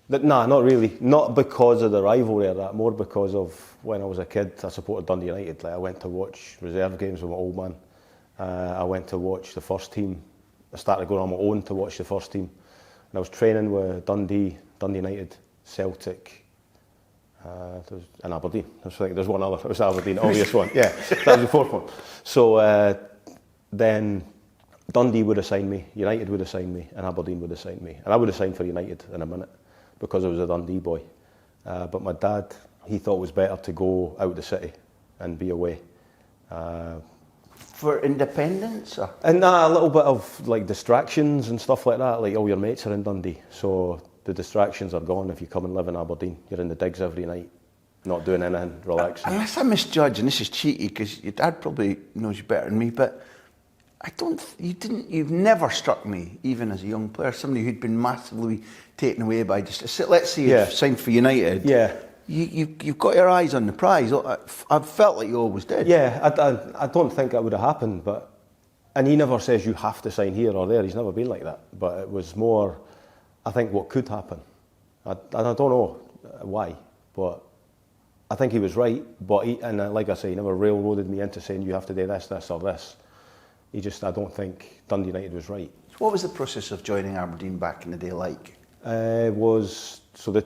Nah, not really. Not because of the rivalry or that, more because of when I was a kid, I supported Dundee United. Like, I went to watch reserve games with my old man. I went to watch the first team. I started going on my own to watch the first team. And I was training with Dundee United, Celtic, and Aberdeen. I was like, there's one other. It was Aberdeen, obvious one. Yeah, that was the fourth one. So then Dundee would have signed me, United would have signed me, and Aberdeen would have signed me. And I would have signed for United in a minute because I was a Dundee boy. But my dad, he thought it was better to go out the city and be away. For independence? Or? And a little bit of like distractions and stuff like that. Like all your mates are in Dundee, so the distractions are gone if you come and live in Aberdeen. You're in the digs every night, not doing anything, relaxing. Unless I misjudge, and this is cheeky because your dad probably knows you better than me, but you've never struck me, even as a young player, somebody who'd been massively taken away by just, let's say you've signed for United. Yeah. You've got your eyes on the prize. I've felt like you always did. Yeah, I don't think that would have happened, and he never says you have to sign here or there. He's never been like that. But it was more, I think, what could happen. I don't know why, but I think he was right. But like I say, he never railroaded me into saying you have to do this, this or this. I don't think Dundee United was right. What was the process of joining Aberdeen back in the day like? So the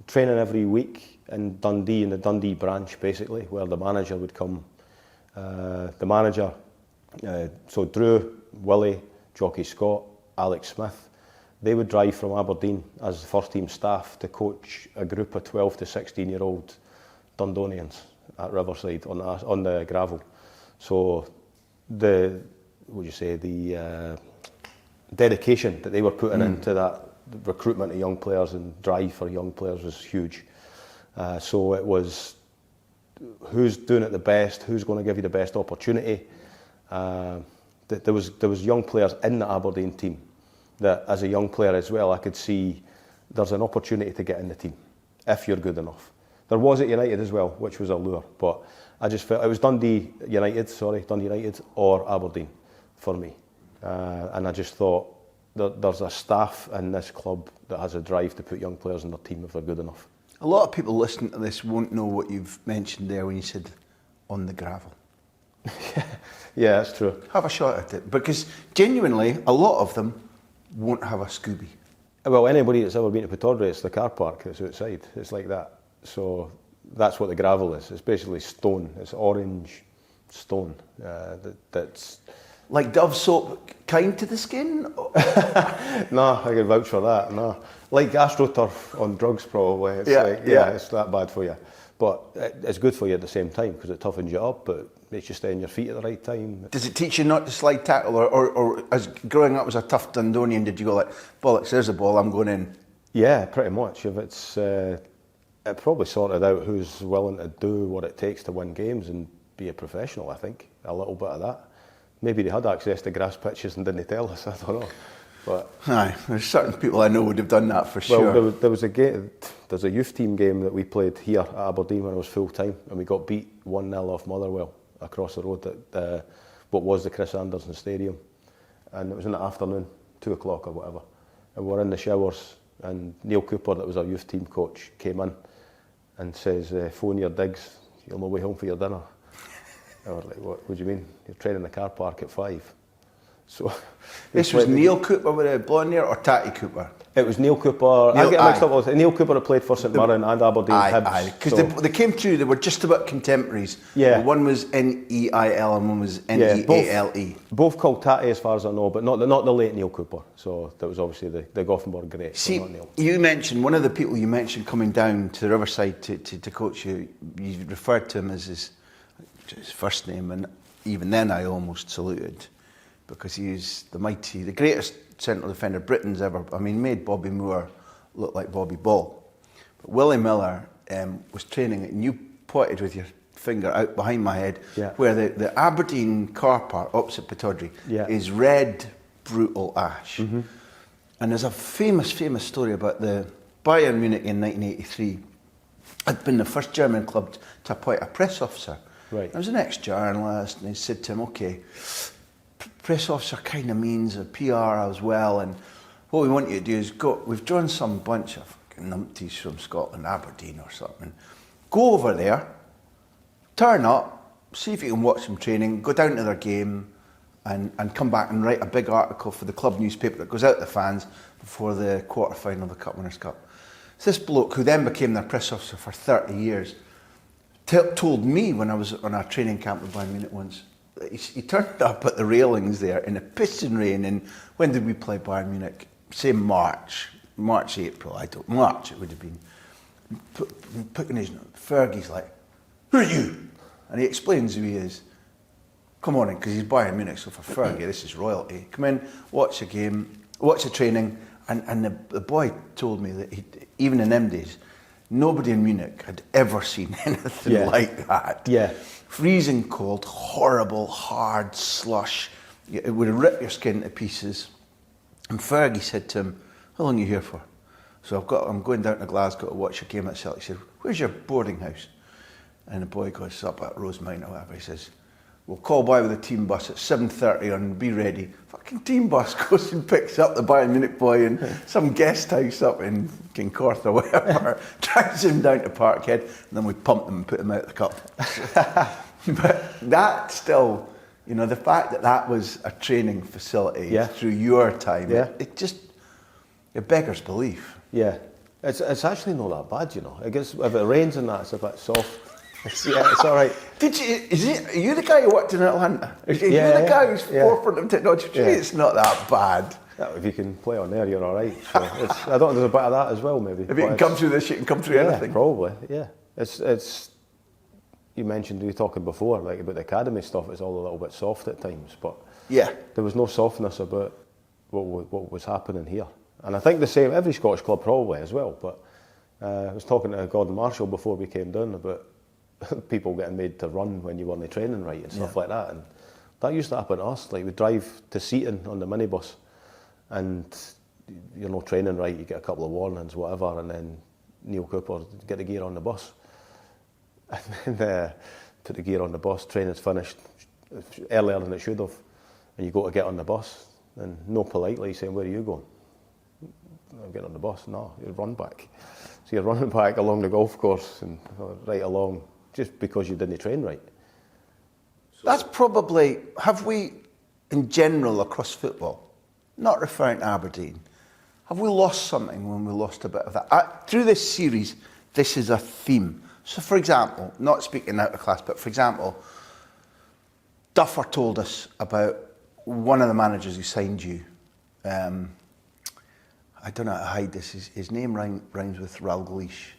training every week in Dundee, in the Dundee branch basically, where the manager would come. So Drew, Willie, Jockey Scott, Alex Smith, they would drive from Aberdeen as the first team staff to coach a group of 12 to 16-year-old Dundonians at Riverside on the gravel. So the dedication that they were putting into that recruitment of young players and drive for young players was huge. So it was who's doing it the best, who's going to give you the best opportunity. There was young players in the Aberdeen team that, as a young player as well, I could see there's an opportunity to get in the team if you're good enough. There was at United as well, which was a lure, but I just felt it was Dundee United or Aberdeen for me, and I just thought there's a staff in this club that has a drive to put young players in their team if they're good enough. A lot of people listening to this won't know what you've mentioned there when you said on the gravel. Yeah, that's true. Have a shot at it, because genuinely a lot of them won't have a Scooby. Well, anybody that's ever been to Pittodrie, it's the car park that's outside. It's like that. So that's what the gravel is. It's basically stone. It's orange stone. That's like Dove soap, kind to the skin? No, I can vouch for that. No, like AstroTurf on drugs, probably. It's it's that bad for you. But it's good for you at the same time because it toughens you up, but makes you stay on your feet at the right time. Does it teach you not to slide tackle, or as growing up as a tough Dundonian, did you go like, bollocks, there's a ball, I'm going in? Yeah, pretty much. If it's, it probably sorted out who's willing to do what it takes to win games and be a professional, I think. A little bit of that. Maybe they had access to grass pitches and didn't tell us, I don't know. But aye, there's certain people I know would have done that for sure. Well, there was a youth team game that we played here at Aberdeen when I was full time, and we got beat 1-0 off Motherwell across the road at what was the Chris Anderson Stadium, and it was in the afternoon, 2 o'clock or whatever, and we're in the showers, and Neil Cooper, that was our youth team coach, came in and says, phone your digs, you're on my way home for your dinner. I was like, what do you mean? You're training in the car park at 5. So this was Neil Cooper with a blonde hair, or Tatty Cooper? It was Neil Cooper. I get mixed up with Neil Cooper had played for St Mirren and Aberdeen. Because they came through, they were just about contemporaries. Yeah. One was Neil and one was Neale. Both called Tatty as far as I know, but not the late Neil Cooper. So that was obviously the Gothenburg great. See, not Neil. You mentioned, one of the people you mentioned coming down to the Riverside to coach you, you referred to him as his first name, and even then I almost saluted, because he's the greatest central defender Britain's ever, made Bobby Moore look like Bobby Ball. But Willie Miller was training, and you pointed with your finger out behind my head, where the Aberdeen car park opposite Pittodrie is red, brutal ash. Mm-hmm. And there's a famous story about the Bayern Munich in 1983. Had been the first German club to appoint a press officer. Right. I was an ex-journalist, and he said to him, okay, press officer kind of means a PR as well, and what we want you to do is we've drawn some bunch of fucking numpties from Scotland, Aberdeen or something. Go over there, turn up, see if you can watch them training, go down to their game, and come back and write a big article for the club newspaper that goes out to the fans before the quarter-final of the Cup Winners' Cup. So this bloke, who then became their press officer for 30 years, told me when I was on a training camp with Bayern Munich once, he turned up at the railings there in a pissing rain, and when did we play Bayern Munich? Say March, April, March it would have been. Putting his note, Fergie's like, who are you? And he explains who he is. Come on in, because he's Bayern Munich, so for Fergie, this is royalty. Come in, watch the game, watch the training, and the boy told me that even in them days, nobody in Munich had ever seen anything like that. Yeah. Freezing cold, horrible, hard slush. It would have ripped your skin to pieces. And Fergie said to him, how long are you here for? So I'm going down to Glasgow to watch a game at Celtic. He said, where's your boarding house? And the boy goes up at Rosemount or whatever. He says, we'll call by with a team bus at 7:30 and be ready. Fucking team bus goes and picks up the Bayern Munich boy in some guest house up in Kincorth or whatever, drives him down to Parkhead, and then we pump them and put him out of the cup. But that still, you know, the fact that was a training facility through your time, it beggars belief. Yeah, it's actually not that bad, you know. I guess if it rains and that, it's a bit soft. It's all right. Are you the guy who worked in Atlanta? Are you the guy who's forefront of technology? It's not that bad. If you can play on there, you're all right. So I don't know, there's a bit of that as well, maybe. If you can come through this, you can come through anything. Probably, yeah. It's. You mentioned, we were talking before, like about the academy stuff, it's all a little bit soft at times, but there was no softness about what was happening here. And I think the same, every Scottish club probably as well, but I was talking to Gordon Marshall before we came down about people getting made to run when you weren't training right and stuff like that, and that used to happen to us. Like, we'd drive to Seaton on the minibus and you're not training right, you get a couple of warnings, whatever, and then Neil Cooper, get the gear on the bus. And then put the gear on the bus, training's finished earlier than it should have, and you go to get on the bus, and no politely saying, where are you going? I'm getting on the bus. No, you run back. So you're running back along the golf course and right along just because you didn't train right. So that's probably, have we, in general across football, not referring to Aberdeen, have we lost something when we lost a bit of that? Through this series, this is a theme. So, for example, not speaking out of class, but for example, Duffer told us about one of the managers who signed you. I don't know how to hide this. His name rhymes with Ralgleish.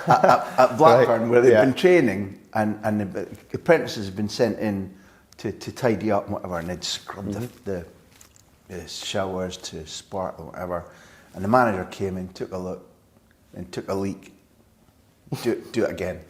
At Blackburn, right, where they've been training, and the apprentices have been sent in to tidy up and whatever, and they'd scrub the showers to sparkle or whatever. And the manager came in, took a look, and took a leak. Do it again.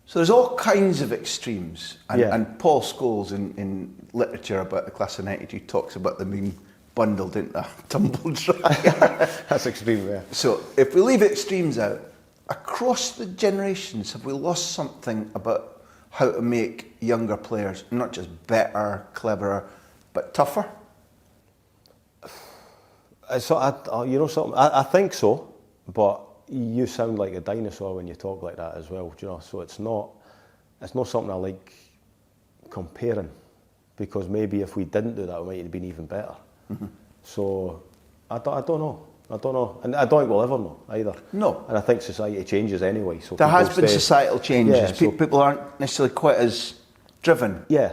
So there's all kinds of extremes, and Paul Scholes in literature about the class of '92 talks about them being bundled into a tumble dryer. That's extreme, yeah. So if we leave extremes out, across the generations, have we lost something about how to make younger players not just better, cleverer, but tougher? So you know something? I think so, but you sound like a dinosaur when you talk like that as well, do you know? So it's not something I like comparing, because maybe if we didn't do that, we might have been even better. Mm-hmm. So I don't know, and I don't think we'll ever know either. No, and I think society changes anyway. So there has been societal changes. People aren't necessarily quite as driven. Yeah,